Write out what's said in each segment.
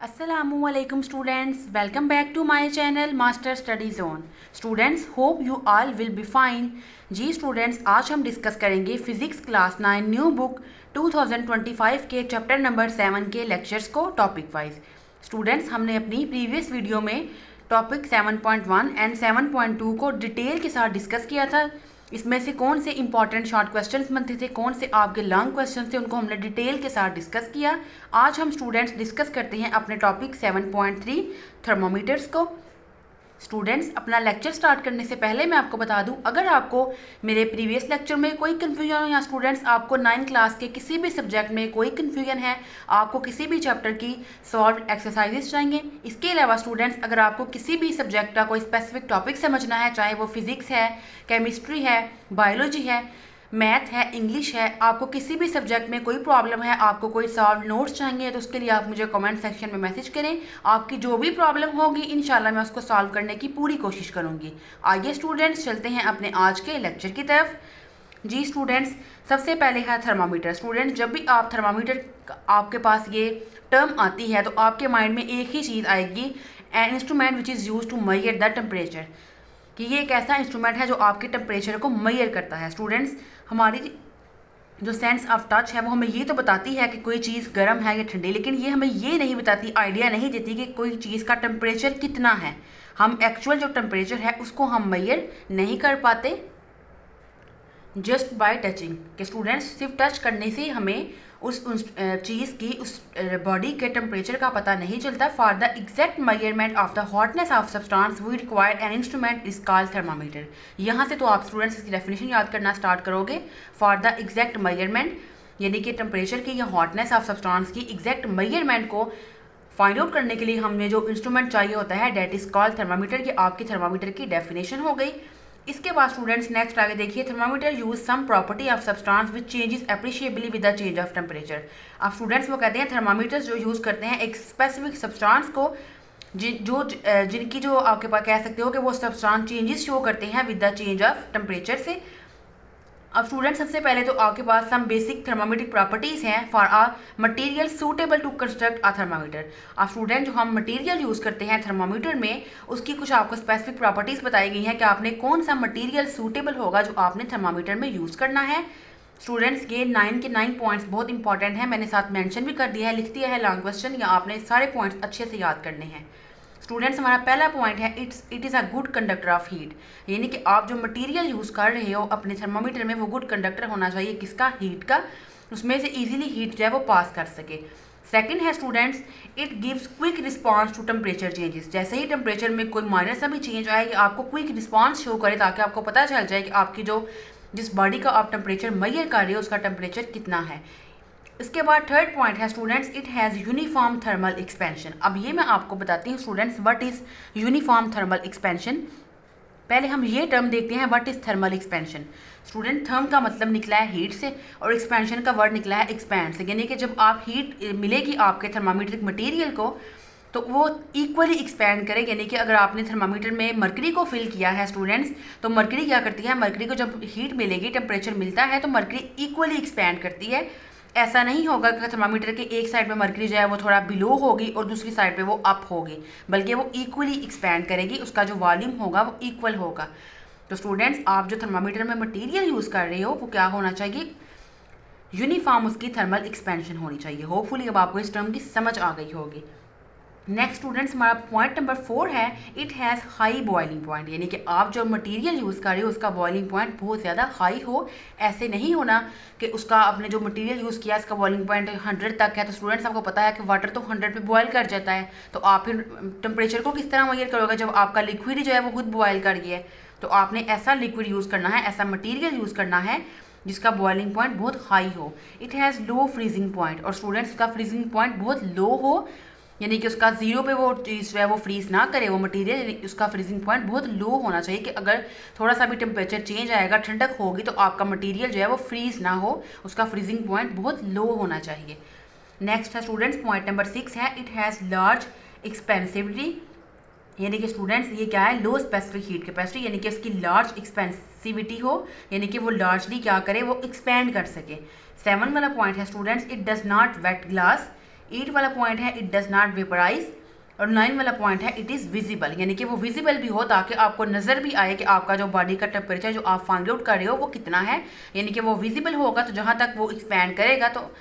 Assalamualaikum students, welcome back to my channel Master Study Zone. Students, hope you all will be fine. जी students, आज हम discuss करेंगे physics class 9 new book 2025 के chapter number 7 के lectures को topic wise. Students, हमने अपनी previous video में टॉपिक 7.1 एंड 7.2 को डिटेल के साथ डिस्कस किया था। इसमें से कौन से इंपॉर्टेंट शॉर्ट क्वेश्चंस बनते थे, कौन से आपके लॉन्ग क्वेश्चंस थे, उनको हमने डिटेल के साथ डिस्कस किया। आज हम स्टूडेंट्स डिस्कस करते हैं अपने टॉपिक 7.3 थर्मोमीटर्स को। स्टूडेंट्स, अपना लेक्चर स्टार्ट करने से पहले मैं आपको बता दूं, अगर आपको मेरे प्रीवियस लेक्चर में कोई कन्फ्यूजन हो या स्टूडेंट्स आपको 9 क्लास के किसी भी सब्जेक्ट में कोई कन्फ्यूजन है, आपको किसी भी चैप्टर की सॉल्व एक्सरसाइजेस चाहिए, इसके अलावा स्टूडेंट्स अगर आपको किसी भी सब्जेक्ट का कोई स्पेसिफिक टॉपिक समझना है, चाहे वो फिजिक्स है, केमिस्ट्री है, बायोलॉजी है, मैथ है, इंग्लिश है, आपको किसी भी सब्जेक्ट में कोई प्रॉब्लम है, आपको कोई सॉल्व नोट्स चाहिए, तो उसके लिए आप मुझे कमेंट सेक्शन में मैसेज करें। आपकी जो भी प्रॉब्लम होगी इंशाल्लाह मैं उसको सॉल्व करने की पूरी कोशिश करूंगी। आइए स्टूडेंट्स, चलते हैं अपने आज के लेक्चर की तरफ। जी स्टूडेंट्स, सबसे पहले है थर्मामीटर। स्टूडेंट्स, जब भी आप थर्मामीटर आपके पास ये टर्म आती है तो आपके माइंड में एक ही चीज़ आएगी, an instrument which is use to measure the temperature, कि ये एक ऐसा इंस्ट्रूमेंट है जो आपके टेम्परेचर को मेजर करता है। स्टूडेंट्स, हमारी जो सेंस ऑफ टच है वो हमें ये तो बताती है कि कोई चीज़ गर्म है या ठंडी, लेकिन ये हमें ये नहीं बताती, आइडिया नहीं देती कि कोई चीज़ का टेम्परेचर कितना है। हम एक्चुअल जो टेम्परेचर है उसको हम मेजर नहीं कर पाते जस्ट बाय टचिंग। के स्टूडेंट्स, सिर्फ टच करने से हमें उस चीज़ की, उस बॉडी के टेम्परेचर का पता नहीं चलता। For the exact measurement of the hotness of substance we require an instrument is called thermometer. यहाँ से तो आप स्टूडेंट्स इसकी डेफिनेशन याद करना स्टार्ट करोगे। फॉर द एग्जैक्ट मेजरमेंट यानी कि टेम्परेचर की या हॉटनेस ऑफ सब्सटेंस की एग्जैक्ट मेजरमेंट को फाइंड आउट करने के लिए हमें जो इंस्ट्रूमेंट चाहिए होता है डेट इज कॉल्ड थर्मामीटर। ये आपकी थर्मामीटर की डेफिनेशन हो गई। इसके बाद स्टूडेंट्स नेक्स्ट आगे देखिए, thermometer use some property of substance which changes appreciably with the change of temperature. अब स्टूडेंट्स वो कहते हैं थर्मामीटर्स जो यूज़ करते हैं एक स्पेसिफिक सब्सटेंस को जिनकी जो आपके पास कह सकते हो कि वो सब्सटेंस चेंजेस शो करते हैं with the change of temperature से। अब स्टूडेंट सबसे पहले तो आपके पास सम बेसिक थर्मामीट्रिक प्रॉपर्टीज़ हैं for a material suitable to construct a thermometer. अब स्टूडेंट जो हम मटेरियल यूज़ करते हैं थर्मामीटर में, उसकी कुछ आपको स्पेसिफिक प्रॉपर्टीज़ बताई गई हैं कि आपने कौन सा मटेरियल सूटेबल होगा जो आपने थर्मामीटर में यूज़ करना है। स्टूडेंट्स, ये 9 के 9 पॉइंट्स बहुत इंपॉर्टेंट हैं, मैंने साथ मेंशन भी कर दिया है, लिख दिया है लॉन्ग क्वेश्चन, या आपने सारे पॉइंट्स अच्छे से याद करने हैं। स्टूडेंट्स, हमारा पहला पॉइंट है it is a good conductor of heat, यानी कि आप जो मटेरियल यूज़ कर रहे हो अपने थर्मामीटर में वो गुड कंडक्टर होना चाहिए। किसका? हीट का, उसमें से इजीली हीट जो है वो पास कर सके। सेकंड है students, it gives quick response to temperature changes. जैसे ही टेम्परेचर में कोई माइनर सा भी चेंज आए, आपको क्विक रिस्पांस शो करे ताकि आपको पता चल जाए कि आपकी जिस बॉडी का आप टेम्परेचर मेजर कर रहे हो उसका टेम्परेचर कितना है। इसके बाद थर्ड पॉइंट है students, it has uniform thermal expansion. अब ये मैं आपको बताती हूँ students what is uniform thermal expansion. पहले हम ये टर्म देखते हैं, what is thermal expansion. Student, therm का मतलब निकला है हीट से और एक्सपेंशन का वर्ड निकला है एक्सपैंड से, यानी कि जब आप हीट मिलेगी आपके थर्मामीट्रिक मटेरियल को तो वो इक्वली एक्सपैंड करे। यानी कि अगर आपने थर्मामीटर में मरकरी को फिल किया है स्टूडेंट्स, तो मरकरी क्या करती है, मरकरी को जब हीट मिलेगी, टेम्परेचर मिलता है, तो मरकरी इक्वली एक्सपैंड करती है। ऐसा नहीं होगा कि थर्मामीटर के एक साइड पे मरकरी जो है वो थोड़ा बिलो होगी और दूसरी साइड पे वो अप होगी, बल्कि वो इक्वली एक्सपैंड करेगी, उसका जो वॉल्यूम होगा वो इक्वल होगा। तो स्टूडेंट्स, आप जो थर्मामीटर में मटेरियल यूज़ कर रहे हो वो क्या होना चाहिए, यूनिफॉर्म उसकी थर्मल एक्सपेंशन होनी चाहिए। होपफुली अब आपको इस टर्म की समझ आ गई होगी। नेक्स्ट स्टूडेंट्स, हमारा पॉइंट नंबर 4 है, it has high boiling point, यानी कि आप जो मटेरियल यूज़ कर रहे हो उसका बॉइलिंग पॉइंट बहुत ज़्यादा हाई हो। ऐसे नहीं होना कि उसका आपने जो मटेरियल यूज़ किया इसका बॉइलिंग पॉइंट 100 तक है। तो स्टूडेंट्स, आपको पता है कि वाटर तो 100 पे बॉयल कर जाता है, तो आप फिर टेम्परेचर को किस तरह मेजर करोगे जब आपका लिक्विड जो है वो खुद बॉयल कर गया है। तो आपने ऐसा लिक्विड यूज़ करना है, ऐसा मटीरियल यूज़ करना है जिसका बॉइलिंग पॉइंट बहुत हाई हो। It has low freezing point, और स्टूडेंट्स उसका फ्रीजिंग पॉइंट बहुत लो हो, यानी कि उसका जीरो पे वो चीज़ जो है वो फ्रीज ना करे वो मटेरियल, उसका फ्रीजिंग पॉइंट बहुत लो होना चाहिए कि अगर थोड़ा सा भी टेम्परेचर चेंज आएगा, ठंडक होगी, तो आपका मटेरियल जो है वो फ्रीज ना हो, उसका फ्रीजिंग पॉइंट बहुत लो होना चाहिए। नेक्स्ट है स्टूडेंट्स, पॉइंट नंबर 6 है, इट हैज़ लार्ज एक्सपेंसिविटी, यानी कि स्टूडेंट्स ये क्या है, लो स्पेसिफिक हीट कैपेसिटी, यानी कि इसकी लार्ज एक्सपेंसिविटी हो, यानी कि वो लार्जली क्या करे, वो एक्सपेंड कर सके। 7 वाला पॉइंट है students, it does not wet glass, 8 वाला पॉइंट है इट डज नॉट वेपराइज, और 9 वाला पॉइंट है इट इज़ विजिबल, यानी कि वो विजिबल भी हो ताकि आपको नज़र भी आए कि आपका जो बॉडी का टेम्परेचर जो आप फाइंड आउट कर रहे हो वो कितना है, यानी कि वो विजिबल होगा। तो जहाँ तक वो एक्सपैंड करेगा तो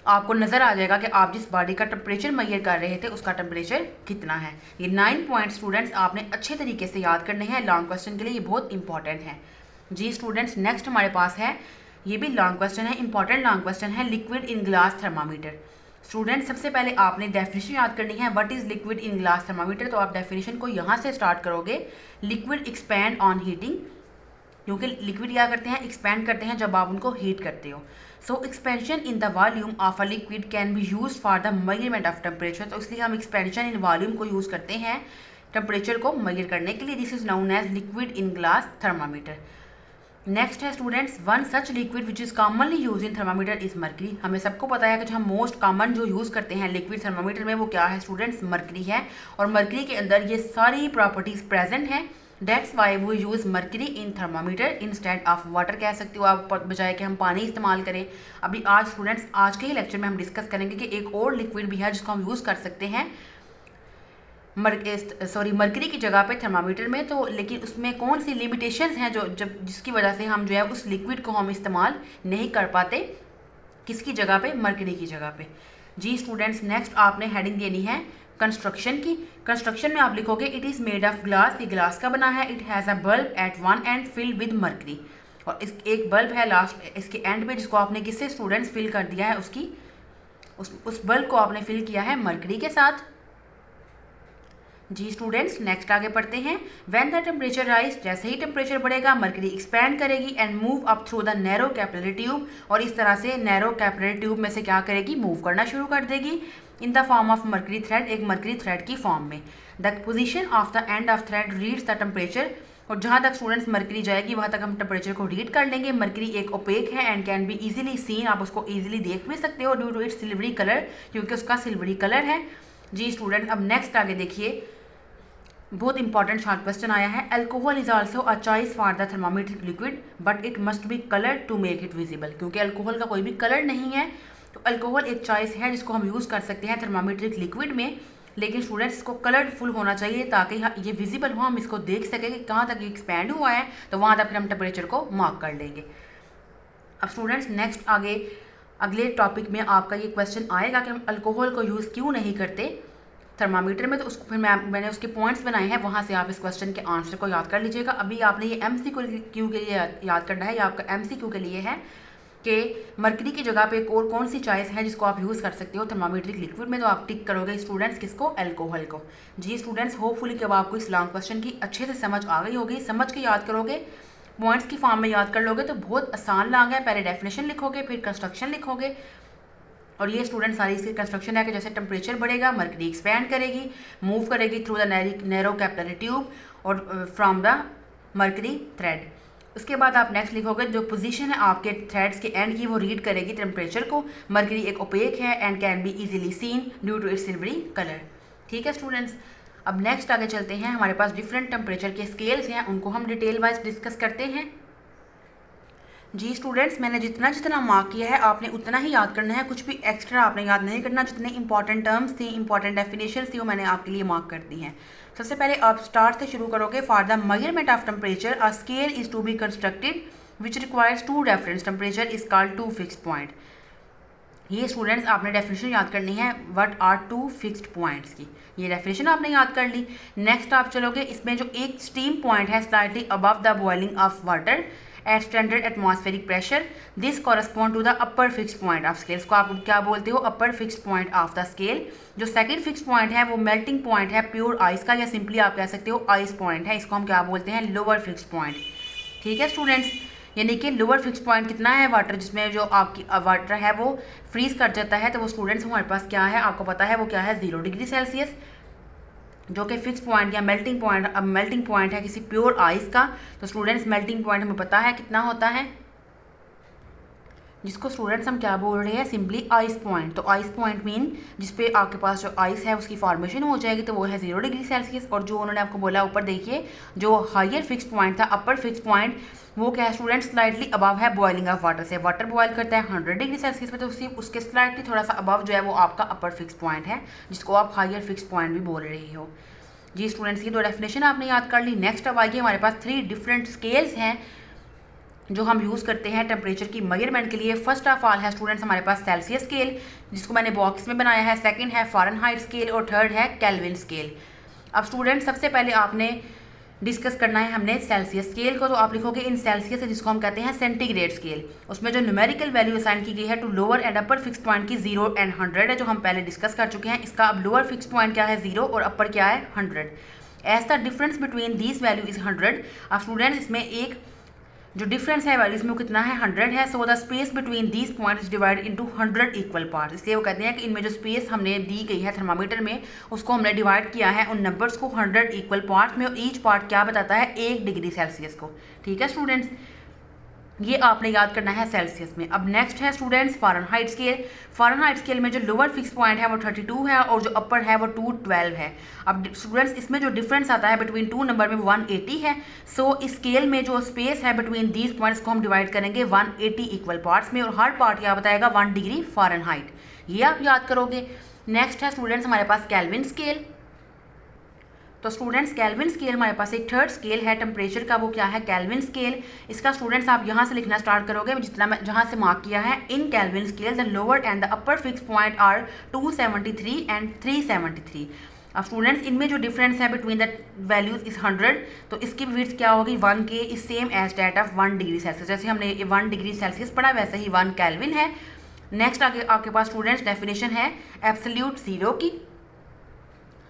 आपको नज़र आ जाएगा कि आप जिस बॉडी का टेम्परेचर मेजर कर रहे थे उसका टेम्परेचर कितना है। ये 9 पॉइंट स्टूडेंट्स आपने अच्छे तरीके से याद करने हैं, लॉन्ग क्वेश्चन के लिए ये बहुत इंपॉर्टेंट है। जी स्टूडेंट्स, नेक्स्ट हमारे पास है, ये भी लॉन्ग क्वेश्चन है, इंपॉर्टेंट लॉन्ग क्वेश्चन है, liquid in glass thermometer. Student सबसे पहले आपने डेफिनेशन याद करनी है, what is liquid in glass thermometer. तो आप डेफिनेशन को यहाँ से स्टार्ट करोगे, लिक्विड एक्सपैंड ऑन हीटिंग, क्योंकि लिक्विड क्या करते हैं, एक्सपैंड करते हैं जब आप उनको हीट करते हो। So expansion in the volume of a liquid can be use for the measurement of temperature. तो इसलिए हम एक्सपेंशन इन वॉल्यूम को यूज़ करते हैं टेम्परेचर को मेजर करने के लिए। This is known as liquid in glass thermometer. Next है students, one such liquid which is commonly use in thermometer is mercury. हमें सबको पता है कि जो हम मोस्ट कॉमन जो यूज़ करते हैं लिक्विड थर्मामीटर में वो क्या है स्टूडेंट्स, मर्करी है। और मर्करी के अंदर ये सारी प्रॉपर्टीज़ प्रेजेंट हैं, दैट्स वाई वो use mercury in thermometer instead of water. कह सकते हो आप, बजाय कि हम पानी इस्तेमाल करें। अभी आज स्टूडेंट्स आज के ही लेक्चर में हम डिस्कस करेंगे कि एक और लिक्विड भी है जिसको हम यूज़ कर सकते हैं मर्करी की जगह पे थर्मामीटर में। तो लेकिन उसमें कौन सी लिमिटेशंस हैं जो जिसकी वजह से हम जो है उस लिक्विड को हम इस्तेमाल नहीं कर पाते, किसकी जगह पे, मर्करी की जगह पे। जी स्टूडेंट्स, नेक्स्ट आपने हेडिंग देनी है कंस्ट्रक्शन की। कंस्ट्रक्शन में आप लिखोगे it is made of glass, ये ग्लास का बना है। It has a bulb at one end filled with mercury, और इस एक बल्ब है लास्ट इसके एंड पे जिसको आपने किससे स्टूडेंट्स फिल कर दिया है, उसकी उस बल्ब को आपने फिल किया है मर्करी के साथ। जी स्टूडेंट्स, नेक्स्ट आगे पढ़ते हैं। व्हेन द टेम्परेचर राइज, जैसे ही टेम्परेचर बढ़ेगा मर्करी एक्सपैंड करेगी and move up through the narrow capillary tube, और इस तरह से नैरो कैपिलरी ट्यूब में से क्या करेगी, मूव करना शुरू कर देगी in the form of mercury thread, एक मर्करी थ्रेड की फॉर्म में। The position of the end of thread reads the temperature, और जहाँ तक स्टूडेंट्स मर्करी जाएगी वहाँ तक हम टेम्परेचर को रीड कर लेंगे। मर्करी एक ओपेक है and can be easily seen, आप उसको इजीली देख भी सकते हो due to its silvery colour, क्योंकि उसका सिल्वरी कलर है। जी स्टूडेंट, अब नेक्स्ट आगे देखिए, बहुत इंपॉर्टेंट शॉर्ट क्वेश्चन आया है। Alcohol is also a choice for the thermometric liquid but it must be coloured to make it visible, क्योंकि अल्कोहल का कोई भी कलर नहीं है। तो अल्कोहल एक चॉइस है जिसको हम यूज़ कर सकते हैं थर्मामीट्रिक लिक्विड में, लेकिन स्टूडेंट्स इसको कलरफुल होना चाहिए ताकि ये विजिबल हो, हम इसको देख सकें कि कहाँ तक ये एक्सपैंड हुआ है, तो वहाँ तक फिर हम टेम्परेचर को मार्क कर लेंगे। अब स्टूडेंट्स नेक्स्ट आगे अगले टॉपिक में आपका ये क्वेश्चन आएगा कि हम अल्कोहल को यूज़ क्यों नहीं करते थर्मामीटर में। तो उसको फिर मैंने उसके पॉइंट्स बनाए हैं, वहाँ से आप इस क्वेश्चन के आंसर को याद कर लीजिएगा। अभी आपने ये MCQ के लिए याद करना है, या आपका MCQ के लिए है कि मर्करी की जगह पे एक और कौन सी चॉइस है जिसको आप यूज़ कर सकते हो थर्मामीट्रिक लिक्विड में। तो आप टिक करोगे स्टूडेंट्स किसको, अल्कोहल को। जी स्टूडेंट्स, होपफुली कि अब आपको इस लॉन्ग क्वेश्चन की अच्छे से समझ आ गई होगी। समझ के याद करोगे, पॉइंट्स की फॉर्म में याद कर लोगे तो बहुत आसान लॉन्ग है। पहले डेफिनेशन लिखोगे, फिर कंस्ट्रक्शन लिखोगे, और ये स्टूडेंट सारी इसकी कंस्ट्रक्शन है कि जैसे टेम्परेचर बढ़ेगा मर्करी एक्सपैंड करेगी, मूव करेगी through the narrow capillary tube और फ्रॉम द मर्करी थ्रेड। उसके बाद आप नेक्स्ट लिखोगे जो पोजीशन है आपके थ्रेड्स के एंड की वो रीड करेगी टेम्परेचर को। मर्करी एक ओपेक है and can be easily seen due to its silvery colour. ठीक है स्टूडेंट्स, अब नेक्स्ट आगे चलते हैं। हमारे पास डिफरेंट टेम्परेचर के स्केल्स हैं, उनको हम डिटेल वाइज डिस्कस करते हैं। जी स्टूडेंट्स, मैंने जितना जितना मार्क किया है आपने उतना ही याद करना है, कुछ भी एक्स्ट्रा आपने याद नहीं करना। जितने इंपॉर्टेंट टर्म्स थी, इंपॉर्टेंट डेफिनेशन थी, वो मैंने आपके लिए मार्क कर दी हैं। सबसे पहले आप स्टार्ट से शुरू करोगे। For the measurement of temperature a scale is to be constructed which requires two reference temperature is called two fixed point. ये स्टूडेंट्स आपने डेफिनेशन याद करनी है, what are two fixed points की। ये डेफिनेशन आपने याद कर ली। नेक्स्ट आप चलोगे, इसमें जो एक स्टीम पॉइंट है slightly above the boiling of water at standard atmospheric pressure, this correspond to the upper fixed point of scale. इसको आप क्या बोलते हो, upper fixed point of the scale. जो सेकंड फिक्स्ड पॉइंट है वो मेल्टिंग पॉइंट है प्योर आइस का, या सिंपली आप कह सकते हो आइस पॉइंट है। इसको हम क्या बोलते हैं, लोअर फिक्स्ड पॉइंट। ठीक है स्टूडेंट्स, यानी कि लोअर फिक्स्ड पॉइंट कितना है, वाटर जिसमें जो आपकी वाटर है वो फ्रीज कर जाता है, तो वो स्टूडेंट्स हमारे पास क्या है, आपको पता है वो क्या है, 0 डिग्री सेल्सियस, जो कि फिक्स पॉइंट या मेल्टिंग पॉइंट। अब मेल्टिंग पॉइंट है किसी प्योर आइस का, तो स्टूडेंट्स मेल्टिंग पॉइंट हमें पता है कितना होता है, जिसको स्टूडेंट्स हम क्या बोल रहे हैं, सिंपली आइस पॉइंट। तो आइस पॉइंट मीन जिस पे आपके पास जो आइस है उसकी फॉर्मेशन हो जाएगी, तो वो है 0 डिग्री सेल्सियस। और जो उन्होंने आपको बोला ऊपर देखिए, जो हायर फिक्स पॉइंट था, अपर फिक्स पॉइंट, वो क्या है स्टूडेंट्स, स्लाइटली अबव है बॉइलिंग ऑफ वाटर से। वाटर बॉयल करता है 100 डिग्री सेल्सियस पे, तो उसके स्लाइटली थोड़ा सा अबव जो है वो आपका अपर फिक्स पॉइंट है, जिसको आप हायर फिक्स पॉइंट भी बोल रहे हो। जी स्टूडेंट्स, ये दो डेफिनेशन आपने याद कर ली। नेक्स्ट अब आइए, हमारे पास 3 डिफरेंट स्केल्स हैं जो हम यूज़ करते हैं टेम्परेचर की मेजरमेंट के लिए। फर्स्ट ऑफ ऑल है स्टूडेंट्स हमारे पास सेल्सियस स्केल, जिसको मैंने बॉक्स में बनाया है। सेकंड है फ़ारेनहाइट स्केल और थर्ड है केल्विन स्केल। अब स्टूडेंट्स सबसे पहले आपने डिस्कस करना है हमने सेल्सियस स्केल को, तो आप लिखोगे इन सेल्सियस है, जिसको हम कहते हैं सेंटीग्रेड स्केल। उसमें जो न्यूमेरिकल वैल्यू असाइन की गई है to lower and upper fix point की 0 एंड 100 है, जो हम पहले डिस्कस कर चुके हैं। इसका अब लोअर फिक्स पॉइंट क्या है 0 और अपर क्या है 100। As the difference between these value is 100। अब स्टूडेंट्स इसमें एक जो डिफरेंस है वैल्यूज में वो कितना है 100 है। So the space between these points divide into 100 equal parts. इसलिए वो कहते हैं कि इनमें जो स्पेस हमने दी गई है थर्मामीटर में, उसको हमने डिवाइड किया है उन नंबर्स को 100 इक्वल पार्ट्स में, और ईच पार्ट क्या बताता है 1 डिग्री सेल्सियस को। ठीक है स्टूडेंट्स, ये आपने याद करना है सेल्सियस में। अब नेक्स्ट है students Fahrenheit scale. Fahrenheit scale में जो लोअर फिक्स पॉइंट है वो 32 है और जो अपर है वो 212 है। अब स्टूडेंट्स इसमें जो डिफरेंस आता है बिटवीन 2 नंबर में 180 है। सो इस स्केल में जो स्पेस है बिटवीन दीज पॉइंट्स को हम डिवाइड करेंगे 180 इक्वल पार्ट्स में, और हर पार्ट क्या बताएगा 1 डिग्री फ़ारेनहाइट। ये आप याद करोगे। नेक्स्ट है स्टूडेंट्स हमारे पास केल्विन स्केल। तो स्टूडेंट्स केल्विन स्केल हमारे पास एक थर्ड स्केल है टेम्परेचर का, वो क्या है केल्विन स्केल। इसका स्टूडेंट्स आप यहाँ से लिखना स्टार्ट करोगे, जितना मैं जहाँ से मार्क किया है। In Kelvin scale the lower and the upper fix point are 273 and 373। अब स्टूडेंट्स इनमें जो डिफरेंस है बिटवीन द वैल्यूज इज 100, तो इसकी विड्थ क्या होगी 1 K is same as that of 1 degree Celsius. जैसे हमने 1 डिग्री सेल्सियस पढ़ा वैसे ही 1 केल्विन है। नेक्स्ट आगे आपके पास स्टूडेंट्स डेफिनेशन है एब्सोल्यूट ज़ीरो की।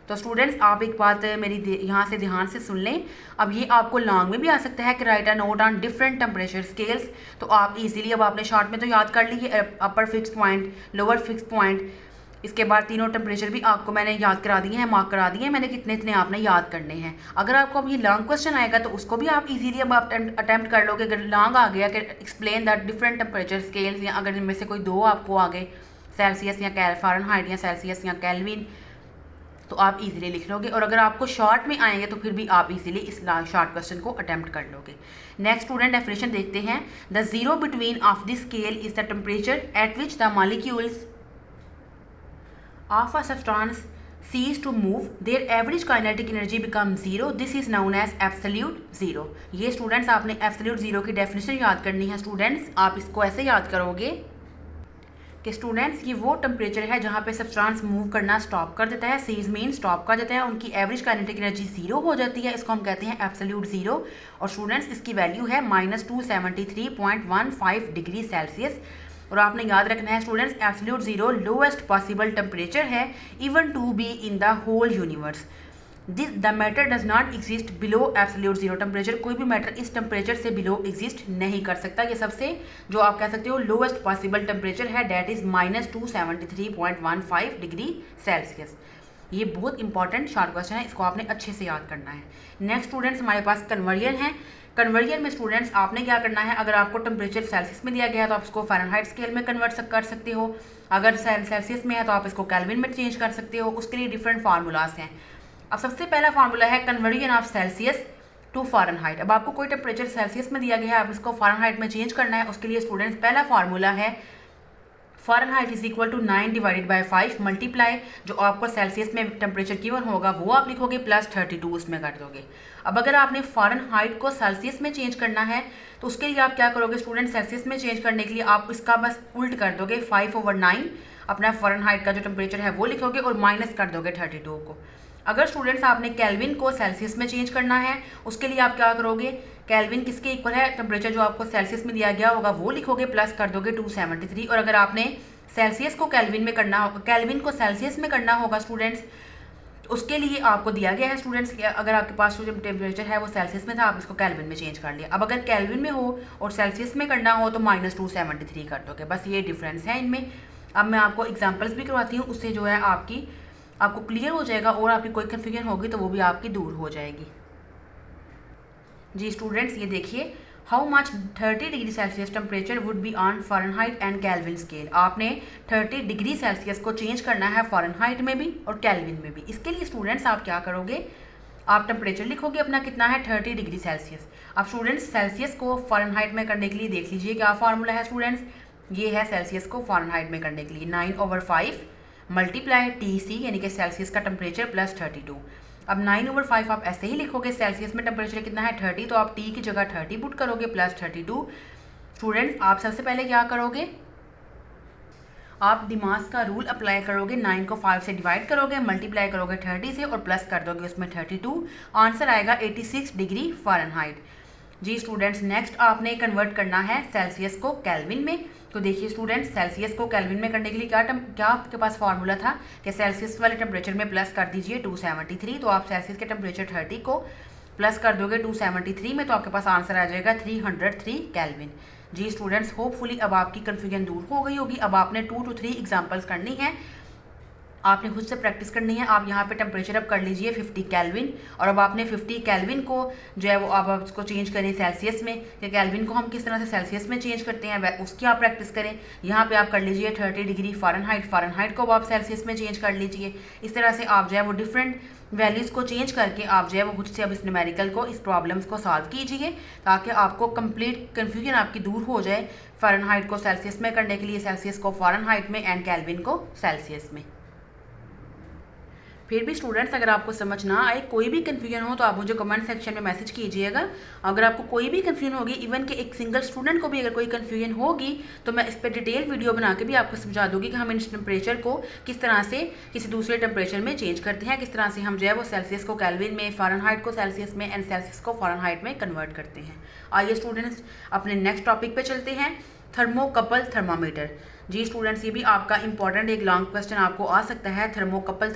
तो स्टूडेंट्स आप एक बात मेरी यहाँ से ध्यान से सुन लें। अब ये आपको लॉन्ग में भी आ सकता है कि right a note on different temperature scales. तो आप इजीली अब आपने शॉर्ट में तो याद कर ली कि अपर fix point, lower fix point, इसके बाद तीनों टेम्परेचर भी आपको मैंने याद करा दिए हैं, मार्क करा दिए हैं मैंने, कितने इतने आपने याद करने हैं। अगर आपको अब ये लॉन्ग क्वेश्चन आएगा तो उसको भी आप इजीली अब आप अटैम्प्ट कर लोगे। अगर लॉन्ग आ गया कि explain that different temperature scales, या अगर इनमें से कोई दो आपको आ गए, सेल्सियस या फ़ारेनहाइट या सेल्सियस या केल्विन, तो आप इजीली लिख लोगे। और अगर आपको शॉर्ट में आएंगे तो फिर भी आप इजीली इस शॉर्ट क्वेश्चन को अटेम्प्ट कर लोगे। नेक्स्ट स्टूडेंट डेफिनेशन देखते हैं। The zero between of this scale is the temperature at which the molecules of a substance cease to move, their average kinetic energy becomes zero. This is known as absolute zero. ये students आपने absolute zero की definition याद करनी है। Students आप इसको ऐसे याद करोगे कि स्टूडेंट्स ये वो टेम्परेचर है जहाँ पे सब्सटेंस मूव करना स्टॉप कर देता है, सीज मीन स्टॉप कर देता है, उनकी एवरेज काइनेटिक एनर्जी जीरो हो जाती है। इसको हम कहते हैं एब्सोल्यूट जीरो। और स्टूडेंट्स इसकी वैल्यू है -273.15 डिग्री सेल्सियस। और आपने याद रखना है students absolute zero lowest possible temperature है even to be in the whole universe. The matter does not exist below absolute zero temperature. कोई भी मैटर इस टेम्परेचर से बिलो एग्जिस्ट नहीं कर सकता। ये सबसे जो आप कह सकते हो लोएस्ट पॉसिबल टेम्परेचर है, डेट इज -273.15 डिग्री सेल्सियस। ये बहुत इंपॉर्टेंट शॉर्ट क्वेश्चन है, इसको आपने अच्छे से याद करना है। नेक्स्ट स्टूडेंट्स हमारे पास कन्वर्जन है। कन्वर्जन में स्टूडेंट्स आपने क्या करना है, अगर आपको टेम्परेचर सेल्सियस में दिया गया है तो आप इसको फ़ारेनहाइट स्केल में कन्वर्ट कर सकते हो। अगर सेल्सियस में है तो आप इसको केल्विन में चेंज कर सकते हो। उसके लिए डिफरेंट फार्मूलाज हैं। अब सबसे पहला फार्मूला है conversion of Celsius to Fahrenheit. अब आपको कोई टेम्परेचर सेल्सियस में दिया गया है, आप इसको फ़ारेनहाइट में चेंज करना है। उसके लिए स्टूडेंट्स पहला फार्मूला है Fahrenheit is equal to 9 divided by 5 multiply जो आपको सेल्सियस में टेम्परेचर गिवन होगा वो आप लिखोगे प्लस 32 उसमें कर दोगे। अब अगर आपने फ़ारेनहाइट को सेल्सियस में चेंज करना है तो उसके लिए आप क्या करोगे स्टूडेंट, सेल्सियस में चेंज करने के लिए आप इसका बस उल्ट कर दोगे, 5/9 अपना फ़ारेनहाइट का जो टेम्परेचर है वो लिखोगे और माइनस कर दोगे 32 को। अगर स्टूडेंट्स आपने केल्विन को सेल्सियस में चेंज करना है उसके लिए आप क्या करोगे, केल्विन किसके इक्वल है, टेम्परेचर जो आपको सेल्सियस में दिया गया होगा वो लिखोगे, प्लस कर दोगे 273। और अगर आपने सेल्सियस को केल्विन में करना होगा, केल्विन को सेल्सियस में करना होगा स्टूडेंट्स, उसके लिए आपको दिया गया है स्टूडेंट्स अगर आपके पास जो टेम्परेचर है वो सेल्सियस में था, आप इसको केल्विन में चेंज कर लिया। अब अगर केल्विन में हो और सेल्सियस में करना हो तो -273 कर दोगे। बस ये डिफरेंस है इनमें। अब मैं आपको एग्जाम्पल्स भी करवाती हूँ, उससे जो है आपको क्लियर हो जाएगा और आपकी कोई कन्फ्यूजन होगी तो वो भी आपकी दूर हो जाएगी। जी स्टूडेंट्स ये देखिए, how much 30 degree Celsius temperature would be on Fahrenheit and kelvin scale. आपने 30 डिग्री सेल्सियस को चेंज करना है फ़ारेनहाइट में भी और केल्विन में भी। इसके लिए स्टूडेंट्स आप क्या करोगे, आप टेम्परेचर लिखोगे अपना कितना है 30 डिग्री सेल्सियस। अब स्टूडेंट्स सेल्सियस को फ़ारेनहाइट में करने के लिए देख लीजिए क्या फार्मूला है स्टूडेंट्स, ये है सेल्सियस को फ़ारेनहाइट में करने के लिए 9/5 मल्टीप्लाई TC यानी कि सेल्सियस का टेम्परेचर प्लस 32। अब 9/5 आप ऐसे ही लिखोगे, सेल्सियस में टेम्परेचर कितना है 30, तो आप T की जगह 30 पुट करोगे प्लस 32। स्टूडेंट्स आप सबसे पहले क्या करोगे, आप दिमाग का रूल अप्लाई करोगे, 9 को 5 से डिवाइड करोगे, मल्टीप्लाई करोगे 30 से और प्लस कर दोगे उसमें 32, आंसर आएगा 86 डिग्री फ़ारेनहाइट। जी स्टूडेंट्स नेक्स्ट आपने कन्वर्ट करना है सेल्सियस को केल्विन में। तो देखिए स्टूडेंट्स सेल्सियस को केल्विन में करने के लिए क्या आपके पास फार्मूला था कि सेल्सियस वाले टेम्परेचर में प्लस कर दीजिए 273। तो आप सेल्सियस के टेम्परेचर 30 को प्लस कर दोगे 273 में, तो आपके पास आंसर आ जाएगा 303 केल्विन। जी स्टूडेंट्स होपफुली अब आपकी कन्फ्यूजन दूर हो गई होगी। अब आपने 2 to 3 एग्जाम्पल्स करनी है, आपने खुद से प्रैक्टिस करनी है। आप यहाँ पे टेम्परेचर अब कर लीजिए 50 केल्विन, और अब आपने 50 केल्विन को जो है वो आप उसको चेंज करें सेल्सियस में, कि केल्विन को हम किस तरह से सेल्सियस में चेंज करते हैं उसकी आप प्रैक्टिस करें। यहाँ पे आप कर लीजिए 30 डिग्री फ़ारेनहाइट को आप सेल्सियस में चेंज कर लीजिए। इस तरह से आप जो है वो डिफरेंट वैल्यूज़ को चेंज करके आप जो है वो खुद से अब इस न्यूमेरिकल को, इस प्रॉब्लम्स को सॉल्व कीजिए, ताकि आपको कंप्लीट कन्फ्यूजन आपकी दूर हो जाए। फ़ारेनहाइट को सेल्सियस में करने के लिए सेल्सियस को फ़ारेनहाइट में एंड केल्विन को सेल्सियस में। फिर भी स्टूडेंट्स अगर आपको समझ ना आए, कोई भी कन्फ्यूजन हो, तो आप मुझे कमेंट सेक्शन में मैसेज कीजिएगा। अगर आपको कोई भी कन्फ्यूजन होगी, इवन कि एक सिंगल स्टूडेंट को भी अगर कोई कन्फ्यूजन होगी, तो मैं इस पर डिटेल वीडियो बना के भी आपको समझा दूंगी कि हम इस टेम्परेचर को किस तरह से किसी दूसरे टेम्परेचर में चेंज करते हैं, किस तरह से हम जो है वो सेल्सियस को केल्विन में, फ़ारेनहाइट को सेल्सियस में एंड सेल्सियस को फ़ारेनहाइट में कन्वर्ट करते हैं। आइए स्टूडेंट्स अपने नेक्स्ट टॉपिक पे चलते हैं, थर्मोकपल थर्मामीटर। जी स्टूडेंट्स ये भी आपका इंपॉर्टेंट एक लॉन्ग क्वेश्चन आपको आ सकता है थर्मोकपल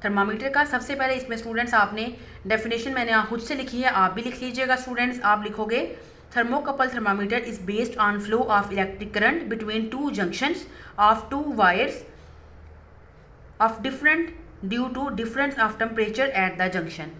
थर्मामीटर का। सबसे पहले इसमें स्टूडेंट्स आपने डेफिनेशन मैंने खुद से लिखी है, आप भी लिख लीजिएगा स्टूडेंट्स। आप लिखोगे thermocouple thermometer is based on flow of electric current between two junctions of two wires of different due to difference of temperature at the junction.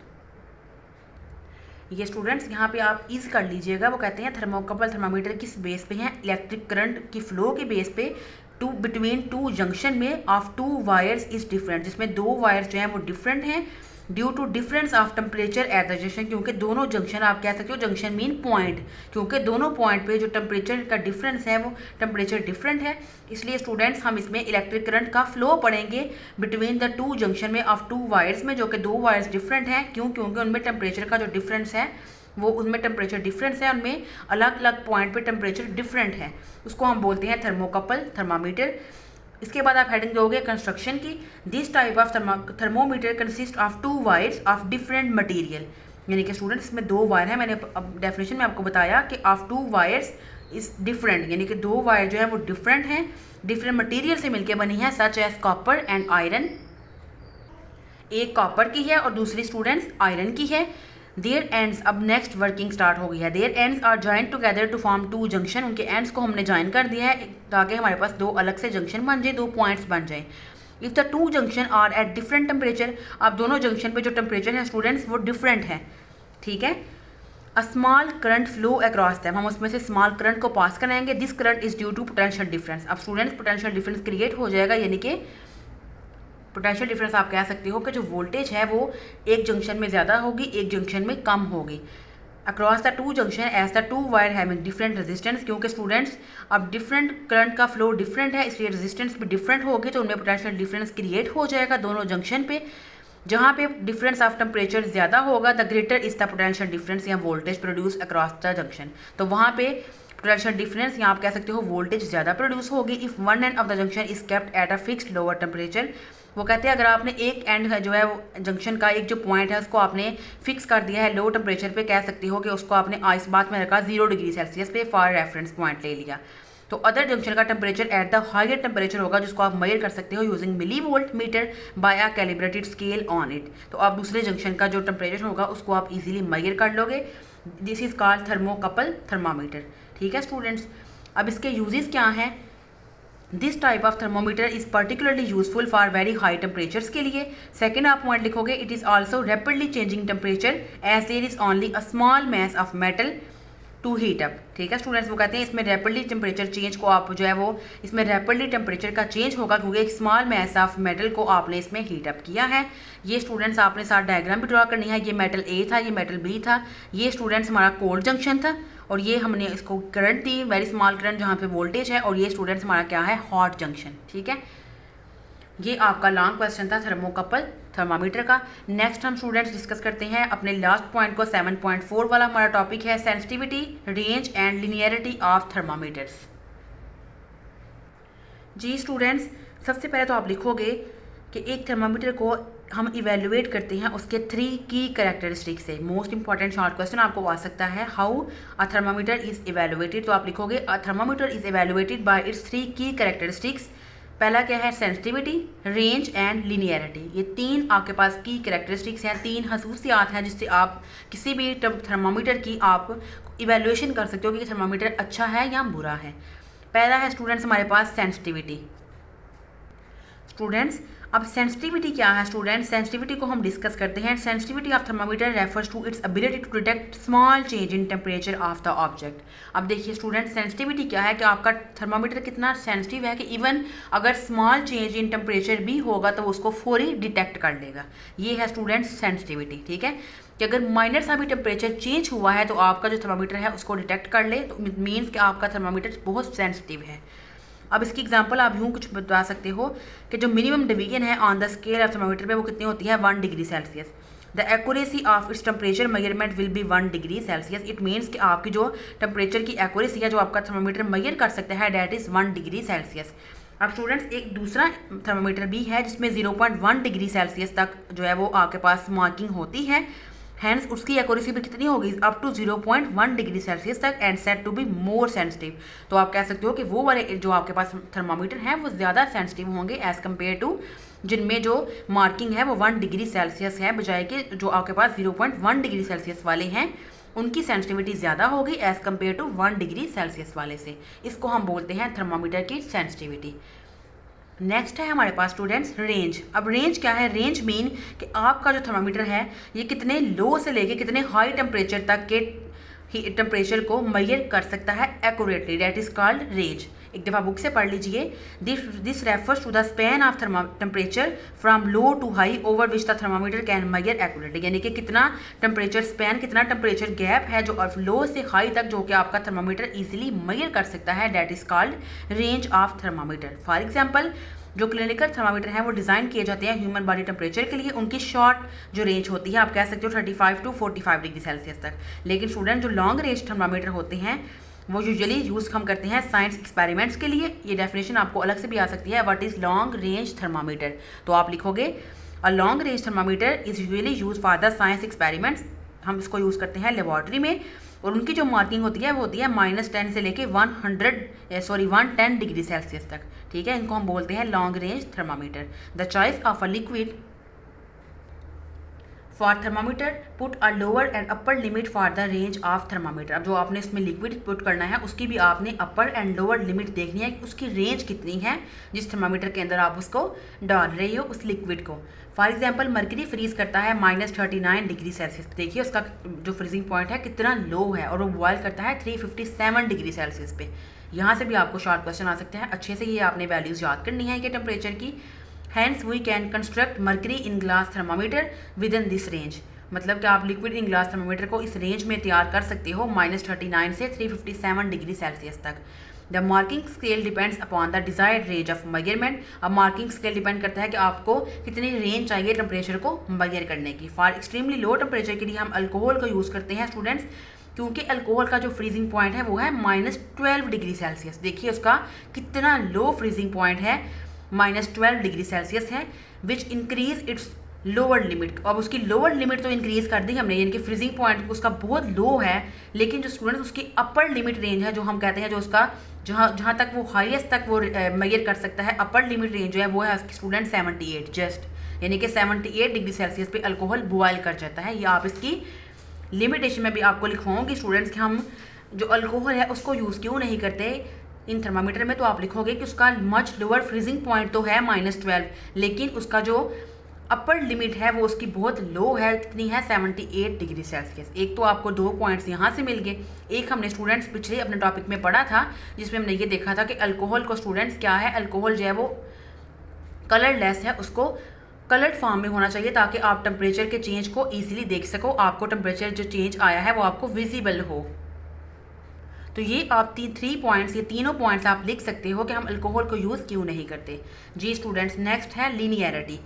ये स्टूडेंट्स यहाँ पे आप इज कर लीजिएगा। वो कहते हैं थर्मोकपल थर्मामीटर किस बेस पे हैं, इलेक्ट्रिक करंट की फ्लो के बेस पे बिटवीन टू जंक्शन में of two wires is different, जिसमें दो वायर्स जो हैं वो डिफरेंट हैं due to difference of temperature at the junction. क्योंकि दोनों जंक्शन, आप कह सकते हो जंक्शन मीन पॉइंट, क्योंकि दोनों पॉइंट पे जो टेम्परेचर का डिफरेंस है वो टेम्परेचर डिफरेंट है, इसलिए स्टूडेंट्स हम इसमें इलेक्ट्रिक करंट का फ्लो पढ़ेंगे बिटवीन द टू जंक्शन में ऑफ टू वायर्स में, जो कि दो वायर्स डिफरेंट हैं। क्यों? क्योंकि उनमें टेम्परेचर का जो डिफरेंस है वो उनमें टेम्परेचर डिफरेंस है, उनमें अलग अलग पॉइंट पे टेम्परेचर डिफरेंट है, उसको हम बोलते हैं थर्मोकपल थर्मामीटर। इसके बाद आप हेडिंग दोगे कंस्ट्रक्शन की। This type of thermometer consist of two wires of different material, यानी कि स्टूडेंट्स इसमें दो वायर हैं। मैंने डेफिनेशन में आपको बताया कि of two wires is different, यानी कि दो वायर जो है वो डिफरेंट हैं, डिफरेंट मटेरियल से मिलकर बनी है, such as copper and iron. एक कॉपर की है और दूसरी स्टूडेंट्स आयरन की है। देयर एंड्स, अब नेक्स्ट वर्किंग स्टार्ट हो गई है। Their ends are joint together to form two junction, उनके एंड्स को हमने ज्वाइन कर दिया है ताकि हमारे पास दो अलग से जंक्शन बन जाए, दो पॉइंट्स बन जाए। If the two junction are at different temperature, अब दोनों जंक्शन पे जो टेम्परेचर है स्टूडेंट्स वो डिफरेंट है, ठीक है। A small current flow across them, हम उसमें से स्मॉल करंट को पास कराएंगे। This current is due to potential difference. अब स्टूडेंट्स पोटेंशियल डिफरेंस क्रिएट हो जाएगा, यानी कि पोटेंशियल डिफरेंस आप कह सकते हो कि जो वोल्टेज है वो एक जंक्शन में ज़्यादा होगी, एक जंक्शन में कम होगी। Across the two junction as the two wire having different resistance, क्योंकि स्टूडेंट्स अब डिफरेंट करंट का फ्लो डिफरेंट है, इसलिए रेजिस्टेंस भी डिफरेंट होगी, तो उनमें पोटेंशियल डिफरेंस क्रिएट हो जाएगा दोनों जंक्शन पे। जहाँ पे डिफरेंस ऑफ टेम्परेचर ज़्यादा होगा, the greater is the potential difference या voltage produce across the junction, तो वहाँ पे पोटेंशियल डिफरेंस यहाँ आप कह सकते हो वोल्टेज ज़्यादा प्रोड्यूस होगी। If one end of the junction is kept at a fixed lower temperature, वो कहते हैं अगर आपने एक एंड है जो है वो जंक्शन का एक जो पॉइंट है उसको आपने फिक्स कर दिया है लो टेम्परेचर पे, कह सकते हो कि उसको आपने आइस बात में रखा 0 डिग्री सेल्सियस पे, फॉर रेफरेंस पॉइंट ले लिया, तो अदर जंक्शन का temperature at the higher temperature होगा, जिसको आप मेजर कर सकते हो using millivoltmeter by a calibrated scale on it. तो आप दूसरे जंक्शन का जो टेम्परेचर होगा उसको आप इजीली मेजर कर लोगे। This is called thermocouple thermometer, ठीक है स्टूडेंट्स। अब इसके यूजेस क्या हैं, this type of thermometer is particularly useful for very high temperatures के लिए। सेकेंड आप पॉइंट लिखोगे, it is also rapidly changing temperature as there is only a small mass of metal to heat up. ठीक है students, वो कहते हैं इसमें रैपिडली टेम्परेचर चेंज को आप जो है वो इसमें रैपिडली टेम्परेचर का चेंज होगा क्योंकि एक स्मॉल मैस ऑफ मेटल को आपने इसमें हीट अप किया है। ये स्टूडेंट्स आपने साथ डायग्राम भी ड्रॉ करनी है। ये मेटल ए था, ये मेटल बी था, ये स्टूडेंट्स हमारा कोल्ड जंक्शन था और ये हमने इसको करंट दी, वेरी स्मॉल करंट जहाँ पे वोल्टेज है, और ये स्टूडेंट्स हमारा क्या है, हॉट जंक्शन। ठीक है, ये आपका लॉन्ग क्वेश्चन था थर्मोकपल थर्मामीटर का। नेक्स्ट हम स्टूडेंट्स डिस्कस करते हैं अपने लास्ट पॉइंट को, 7.4 वाला हमारा टॉपिक है sensitivity, range and linearity of thermometers. जी स्टूडेंट्स, सबसे पहले तो आप लिखोगे कि एक थर्मामीटर को हम इवेल्युएट करते हैं उसके 3 की कैरेक्टरिस्टिक्स से। मोस्ट इंपॉर्टेंट शॉर्ट क्वेश्चन आपको आ सकता है, how a thermometer is evaluated. तो आप लिखोगे a thermometer is evaluated by its 3 की कैरेक्टरिस्टिक्स। पहला क्या है, सेंसिटिविटी, रेंज एंड लिनियरिटी। ये 3 आपके पास की कैरेक्टरिस्टिक्स हैं, 3 खसूसियात हैं जिससे आप किसी भी थर्मामीटर की आप इवेल्युएशन कर सकते हो कि थर्मामीटर अच्छा है या बुरा है। पहला है स्टूडेंट्स हमारे पास सेंसिटिविटी। स्टूडेंट्स अब सेंसिटिविटी क्या है स्टूडेंट्स, सेंसिटिविटी को हम डिस्कस करते हैं। Sensitivity of thermometer refers to its ability to detect small change in temperature of the object. अब देखिए स्टूडेंट्स, सेंसिटिविटी क्या है कि आपका थर्मामीटर कितना सेंसिटिव है कि इवन अगर स्मॉल चेंज इन टेम्परेचर भी होगा तो उसको फौरी डिटेक्ट कर लेगा। ये है स्टूडेंट्स सेंसिटिविटी। ठीक है, कि अगर माइनर सा भी टेम्परेचर चेंज हुआ है तो आपका जो थर्मामीटर है उसको डिटेक्ट कर ले, तो मीन्स कि आपका थर्मामीटर बहुत सेंसिटिव है। अब इसकी एग्जांपल आप यूँ कुछ बता सकते हो कि जो मिनिमम डिवीजन है on the scale of thermometer पे वो कितनी होती है, 1 degree Celsius. The accuracy of its temperature measurement will be 1 degree Celsius. It means कि आपकी जो टेम्परेचर की एक्यूरेसी है जो आपका थर्मामीटर मेजर कर सकता है, डैट इज़ 1 डिग्री सेल्सियस। अब स्टूडेंट्स एक दूसरा थर्मामीटर भी है जिसमें 0.1 डिग्री सेल्सियस तक जो है वो आपके पास मार्किंग होती है, हैंस उसकी एक्यूरेसी भी कितनी होगी, अप टू 0.1 डिग्री सेल्सियस तक, and said to be more sensitive. तो आप कह सकते हो कि वो वाले जो आपके पास थर्मामीटर हैं वो ज़्यादा सेंसिटिव होंगे एज़ कम्पेयर टू जिनमें जो मार्किंग है वो 1 डिग्री सेल्सियस है, बजाय कि जो आपके पास 0.1 डिग्री सेल्सियस वाले हैं उनकी सेंसिटिविटी ज़्यादा होगी as compare to 1 degree Celsius वाले से। इसको हम बोलते हैं थर्मामीटर की सेंसिटिविटी। नेक्स्ट है हमारे पास स्टूडेंट्स रेंज। अब रेंज क्या है, रेंज मीन कि आपका जो थर्मामीटर है ये कितने लो से लेके कितने हाई टेम्परेचर तक के टेम्परेचर को मेजर कर सकता है accurately, that is called range. एक दफ़ा बुक से पढ़ लीजिए, this refers to the span of temperature from low to high over which the thermometer can measure accurately. यानी कि कितना टेम्परेचर स्पैन, कितना टेम्परेचर गैप है जो लो से हाई तक जो कि आपका थर्मामीटर इजीली मेजर कर सकता है, that is called range of thermometer. For example जो क्लिनिकल थर्मामीटर हैं वो डिज़ाइन किए जाते हैं ह्यूमन बॉडी टेम्परेचर के लिए, उनकी शॉर्ट जो रेंज होती है आप कह सकते हो 35 टू 45 डिग्री सेल्सियस तक। लेकिन स्टूडेंट जो लॉन्ग रेंज थर्मामीटर होते हैं वो यूजुअली यूज़ हम करते हैं साइंस एक्सपेरिमेंट्स के लिए। ये डेफिनेशन आपको अलग से भी आ सकती है, what is long range thermometer. तो आप लिखोगे अ long range thermometer is usually use for the science experiments. हम इसको यूज़ करते हैं लेबॉर्ट्री में, और उनकी जो मार्किंग होती है वो होती है -10 से लेके 110 डिग्री सेल्सियस तक। ठीक है, इनको हम बोलते हैं long range thermometer. The choice of a liquid for thermometer put a lower and upper limit for the range of thermometer. अब जो आपने इसमें लिक्विड पुट करना है उसकी भी आपने अपर एंड लोअर लिमिट देखनी है कि उसकी रेंज कितनी है जिस थर्मामीटर के अंदर आप उसको डाल रहे हो उस लिक्विड को। फॉर एग्जाम्पल मर्करी फ्रीज करता है -39 डिग्री सेल्सियस। देखिए उसका जो फ्रीजिंग पॉइंट है कितना लो है, और वो बॉयल करता है 357 डिग्री सेल्सियस पे। यहाँ से भी आपको शॉर्ट क्वेश्चन आ सकते हैं, अच्छे से ये आपने वैल्यूज़ याद करनी है कि टेम्परेचर की। Hence we can construct mercury in glass thermometer within this range. मतलब कि आप लिक्विड इन ग्लास थर्मामीटर को इस रेंज में तैयार कर सकते हो -39 से 357 डिग्री सेल्सियस तक। The marking scale depends upon the desired range of measurement. अब मार्किंग स्केल डिपेंड करता है कि आपको कितनी रेंज चाहिए टेम्परेचर को मेजर करने की। फॉर एक्सट्रीमली लो टेम्परेचर के लिए हम अल्कोहल का यूज़ करते हैं स्टूडेंट्स, क्योंकि अल्कोहल का जो फ्रीजिंग पॉइंट है वो है -12 डिग्री सेल्सियस। देखिए उसका कितना लो फ्रीजिंग पॉइंट है, -12 डिग्री सेल्सियस है, which increase its lower limit. अब उसकी लोअर लिमिट तो इंक्रीज कर दी हमने, यानी कि फ्रीजिंग पॉइंट उसका बहुत लो है, लेकिन जो स्टूडेंट्स उसकी अपर लिमिट रेंज है जो हम कहते हैं जो उसका जहाँ तक वो हाईएस्ट तक वो मेजर कर सकता है, अपर लिमिट रेंज जो है वो है उसकी स्टूडेंट 78 जस्ट, यानी कि 78 डिग्री सेल्सियस पे अल्कोहल बॉयल कर जाता है। ये आप इसकी लिमिटेशन में भी आपको लिखवाऊंगी स्टूडेंट्स कि हम जो अल्कोहल है उसको यूज़ क्यों नहीं करते इन थर्मामीटर में, तो आप लिखोगे कि उसका मच लोअर फ्रीजिंग पॉइंट तो है -12, लेकिन उसका जो अपर लिमिट है वो उसकी बहुत लो है। कितनी है? 78 डिग्री सेल्सियस। एक तो आपको 2 पॉइंट्स यहाँ से मिल गए। एक हमने स्टूडेंट्स पिछले अपने टॉपिक में पढ़ा था जिसमें हमने ये देखा था कि अल्कोहल को स्टूडेंट्स क्या है, अल्कोहल जो है वो कलरलेस है, उसको कलर्ड फॉर्म में होना चाहिए ताकि आप टेम्परेचर के चेंज को ईजिली देख सको, आपको टेम्परेचर जो चेंज आया है वो आपको विजिबल हो। तो ये आप 3 पॉइंट्स, ये तीनों पॉइंट्स आप लिख सकते हो कि हम अल्कोहल को यूज़ क्यों नहीं करते। जी स्टूडेंट्स, नेक्स्ट है लीनियरिटी।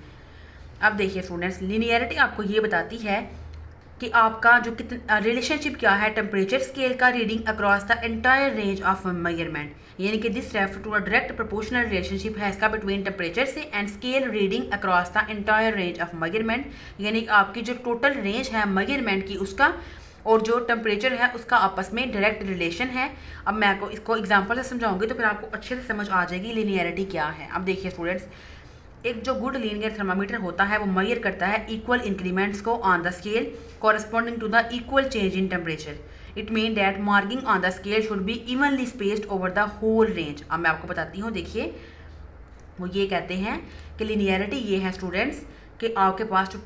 अब देखिए स्टूडेंट्स, लीनियरिटी आपको ये बताती है कि आपका जो कितना रिलेशनशिप क्या है टेम्परेचर स्केल का reading across the entire range of measurement, यानी कि this refer to a direct proportional relationship है इसका बिटवीन टेम्परेचर से and scale reading across the entire range of measurement, यानी कि आपकी जो टोटल रेंज है मेजरमेंट की उसका और जो टेम्परेचर है उसका आपस में डायरेक्ट रिलेशन है। अब मैं आपको इसको एग्जांपल से समझाऊंगी तो फिर आपको अच्छे से समझ आ जाएगी लीनियरिटी क्या है। अब देखिए स्टूडेंट्स, एक जो गुड लीनियर थर्मामीटर होता है वो मेजर करता है इक्वल इंक्रीमेंट्स को on the scale corresponding to the equal change in temperature. It mean that marking on the scale should be evenly spaced over the whole range. अब मैं आपको बताती हूँ, देखिए वो ये कहते हैं कि लीनियरिटी ये है स्टूडेंट्स कि आपके पास जो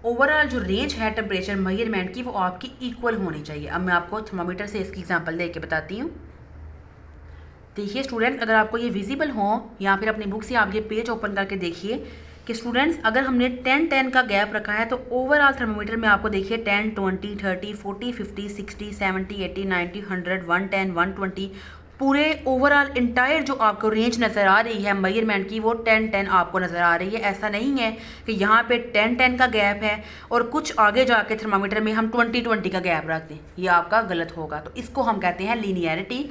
ओवरऑल जो रेंज है टेम्परेचर मेजरमेंट की वो आपकी इक्वल होनी चाहिए। अब मैं आपको थर्मामीटर से इसकी एग्जांपल दे के बताती हूँ। देखिए स्टूडेंट्स, अगर आपको ये विजिबल हो या फिर अपनी बुक से आप ये पेज ओपन करके देखिए कि स्टूडेंट्स अगर हमने 10-10 का गैप रखा है तो ओवरऑल थर्मामीटर में आपको देखिए 10, 20, 30, 40, 50, 60, 70, 80, 90, 100, 110, 120 पूरे ओवरऑल इंटायर जो आपको रेंज नज़र आ रही है मेजरमेंट की वो 10-10 आपको नज़र आ रही है। ऐसा नहीं है कि यहाँ पे 10-10 का गैप है और कुछ आगे जाके थर्मामीटर में हम 20-20 का गैप रख दें, ये आपका गलत होगा। तो इसको हम कहते हैं लीनियरिटी,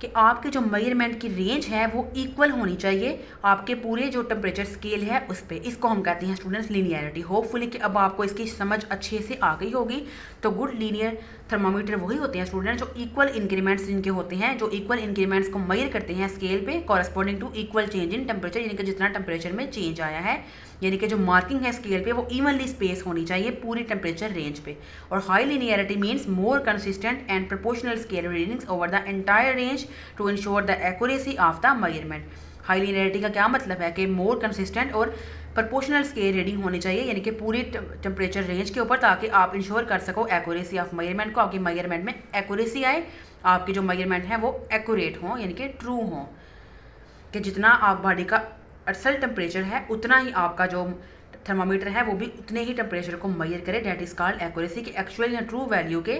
कि आपके जो मेजरमेंट की रेंज है वो इक्वल होनी चाहिए आपके पूरे जो टेम्परेचर स्केल है उस पर। इसको हम कहते हैं स्टूडेंट्स लीनियरिटी। होपफुली कि अब आपको इसकी समझ अच्छे से आ गई होगी। तो गुड लीनियर थर्मामीटर वही होते हैं स्टूडेंट्स जो इक्वल इंक्रीमेंट्स जिनके होते हैं, जो इक्वल इंक्रीमेंट्स को मेजर करते हैं स्केल पे corresponding to equal change in temperature, यानी कि जितना टेम्परेचर में चेंज आया है, यानी कि जो मार्किंग है स्केल पे वो इवनली स्पेस होनी चाहिए पूरी टेम्परेचर रेंज पे। और high linearity means more consistent and proportional scale readings over the entire range to ensure the accuracy of the measurement. High linearity का क्या मतलब है कि मोर कंसिस्टेंट और प्रोपोर्शनल स्केल रीडिंग होनी चाहिए, यानी कि पूरी टेम्परेचर रेंज के ऊपर, ताकि आप इंश्योर कर सको एक्यूरेसी ऑफ मेजरमेंट को, आपकी मेजरमेंट में एक्यूरेसी आए, आपकी जो मेजरमेंट है वो एक्यूरेट हो, यानी कि ट्रू हो, कि जितना आप बॉडी का असल टेम्परेचर है उतना ही आपका जो थर्मामीटर है वो भी उतने ही टेम्परेचर को मेजर करे। डेट इज कॉल्ड एक्यूरेसी, कि एक्चुअल या ट्रू वैल्यू के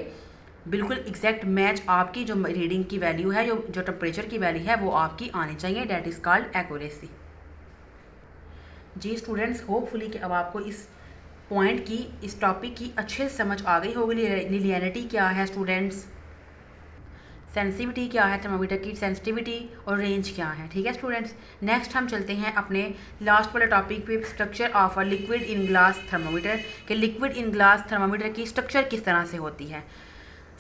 बिल्कुल एग्जैक्ट मैच आपकी जो रीडिंग की वैल्यू है, जो टेम्परेचर की वैल्यू है वो आपकी आनी चाहिए। That is called accuracy. जी स्टूडेंट्स, होपफुली कि अब आपको इस पॉइंट की, इस टॉपिक की अच्छे से समझ आ गई होगी। लीनियरिटी क्या है स्टूडेंट्स, सेंसिटिविटी क्या है थर्मामीटर की, सेंसिटिविटी और रेंज क्या है। ठीक है स्टूडेंट्स, नेक्स्ट हम चलते हैं अपने लास्ट वाले टॉपिक पे, structure of a liquid in glass thermometer, कि लिक्विड इन ग्लास थर्मामीटर की स्ट्रक्चर किस तरह से होती है।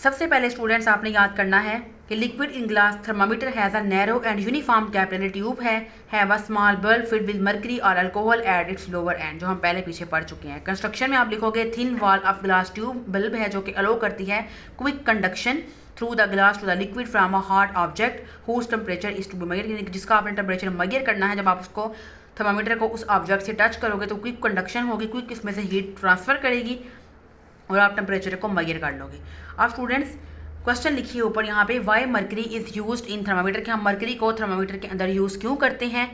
सबसे पहले स्टूडेंट्स आपने याद करना है कि liquid in glass thermometer has a narrow and uniform capillary tube have a small bulb filled with mercury और alcohol at its lower end, जो हम पहले पीछे पढ़ चुके हैं। कंस्ट्रक्शन में आप लिखोगे thin wall of glass tube bulb है जो कि अलो करती है quick conduction through the glass to the liquid from a hot object whose temperature is to be measured, जिसका आपने टेम्परेचर मेजर करना है। जब आप उसको थर्मामीटर को उस ऑब्जेक्ट से टच करोगे तो क्विक कंडक्शन होगी, क्विक इसमें से हीट ट्रांसफर करेगी और आप टेम्परेचर को मेजर कर लोगे। अब स्टूडेंट्स क्वेश्चन लिखिए ऊपर यहाँ पे, why mercury is used in thermometer, कि हम मर्करी को थर्मामीटर के अंदर यूज़ क्यों करते हैं।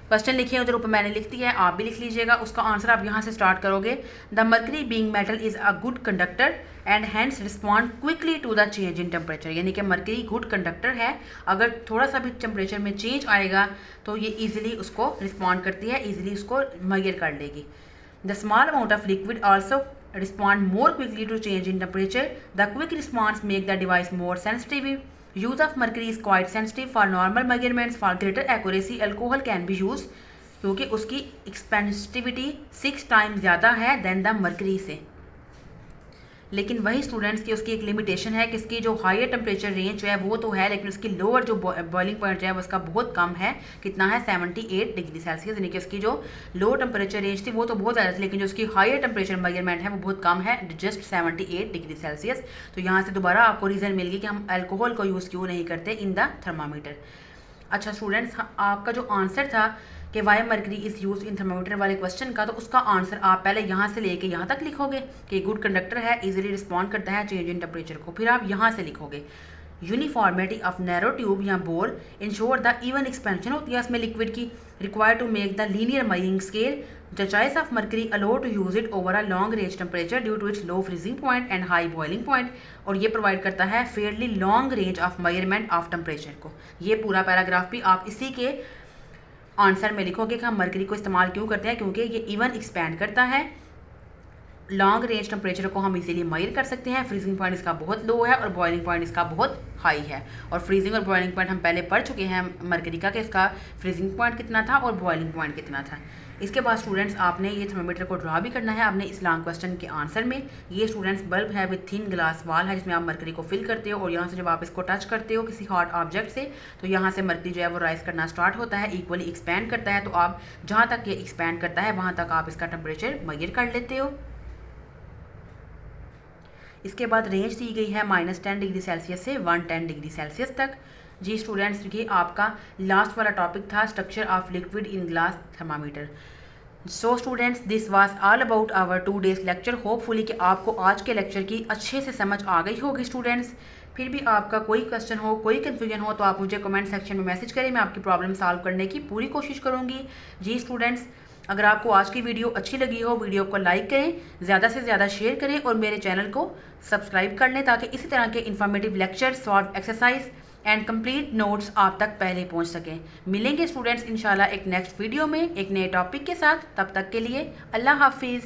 क्वेश्चन लिखिए उधर ऊपर, मैंने लिख दिया है, आप भी लिख लीजिएगा। उसका आंसर आप यहाँ से स्टार्ट करोगे। The mercury being metal is a good conductor and hence respond quickly to the change in temperature, यानी कि मर्करी गुड कंडक्टर है, अगर थोड़ा सा भी टेम्परेचर में चेंज आएगा तो ये ईजिली उसको रिस्पॉन्ड करती है, ईजिली उसको मेजर कर लेगी। The small amount of liquid also respond more quickly to change in temperature. The quick response make the device more sensitive. Use of mercury is quite sensitive for normal measurements. For greater accuracy, alcohol can be used क्योंकि उसकी expansivity 6 times ज़्यादा है then the mercury से। लेकिन वही students की उसकी एक लिमिटेशन है कि इसकी जो हायर टेम्परेचर रेंज जो है वो तो है, लेकिन उसकी लोअर जो बॉइलिंग पॉइंट जो है वो उसका बहुत कम है। कितना है? 78 डिग्री सेल्सियस, यानी कि उसकी जो लो टेम्परेचर रेंज थी वो तो बहुत ज़्यादा थी, लेकिन जो उसकी हायर टेम्परेचर मेजरमेंट है वो बहुत कम है, जस्ट 78 डिग्री सेल्सियस। तो यहाँ से दोबारा आपको रीज़न मिल गई कि हम अल्कोहल को यूज़ क्यों नहीं करते इन द थर्मामीटर। अच्छा स्टूडेंट्स, आपका जो आंसर था कि why mercury is use in thermometer वाले क्वेश्चन का, तो उसका आंसर आप पहले यहाँ से लेके यहाँ तक लिखोगे कि गुड कंडक्टर है, इजीली रिस्पॉन्ड करता है चेंज इन टेम्परेचर को। फिर आप यहाँ से लिखोगे यूनिफॉर्मिटी ऑफ नैरो ट्यूब या bore ensure the even expansion होती है इसमें लिक्विड की, require to make the linear measuring scale, the choice of mercury allow to use it over a long range temperature due to its low freezing point and high boiling point, और ये provide करता है fairly long range of measurement of temperature को। ये पूरा paragraph भी आप इसी के आंसर में लिखोगे कि हम मर्करी को इस्तेमाल क्यों करते हैं, क्योंकि ये इवन एक्सपैंड करता है, लॉन्ग रेंज टेम्परेचर को हम इजीली मेजर कर सकते हैं, फ्रीजिंग पॉइंट इसका बहुत लो है और बॉइलिंग पॉइंट इसका बहुत हाई है। और फ्रीजिंग और बॉइलिंग पॉइंट हम पहले पढ़ चुके हैं मर्करी का कि इसका फ्रीजिंग पॉइंट कितना था और बॉइलिंग पॉइंट कितना था। इसके बाद स्टूडेंट्स आपने ये थर्मामीटर को ड्रा भी करना है अपने इस लॉन्ग क्वेश्चन के आंसर में। ये स्टूडेंट्स बल्ब है विद थिन ग्लास वाल है जिसमें आप मर्करी को फिल करते हो, और यहाँ से जब आप इसको टच करते हो किसी हॉट ऑब्जेक्ट से तो यहाँ से मर्करी जो है वो राइज करना स्टार्ट होता है, इक्वली एक्सपैंड करता है। तो आप जहाँ तक ये एक्सपैंड करता है वहाँ तक आप इसका टेम्परेचर मेजर कर लेते हो। इसके बाद रेंज दी गई है -10 डिग्री सेल्सियस से 110 डिग्री सेल्सियस तक। जी स्टूडेंट्स, देखिए आपका लास्ट वाला टॉपिक था structure of liquid in glass thermometer. So students, this was all about our 2 days lecture. होपफुली कि आपको आज के लेक्चर की अच्छे से समझ आ गई होगी स्टूडेंट्स। फिर भी आपका कोई क्वेश्चन हो, कोई कन्फ्यूजन हो तो आप मुझे कमेंट सेक्शन में मैसेज करें, मैं आपकी प्रॉब्लम सॉल्व करने की पूरी कोशिश करूँगी। जी स्टूडेंट्स, अगर आपको आज की वीडियो अच्छी लगी हो, वीडियो को लाइक करें, ज़्यादा से ज़्यादा शेयर करें और मेरे चैनल को सब्सक्राइब कर लें ताकि इसी तरह के informative lecture, solve exercise and complete notes आप तक पहले पहुंच सकें। मिलेंगे स्टूडेंट्स इंशाल्लाह एक नेक्स्ट वीडियो में एक नए टॉपिक के साथ। तब तक के लिए अल्लाह हाफिज़।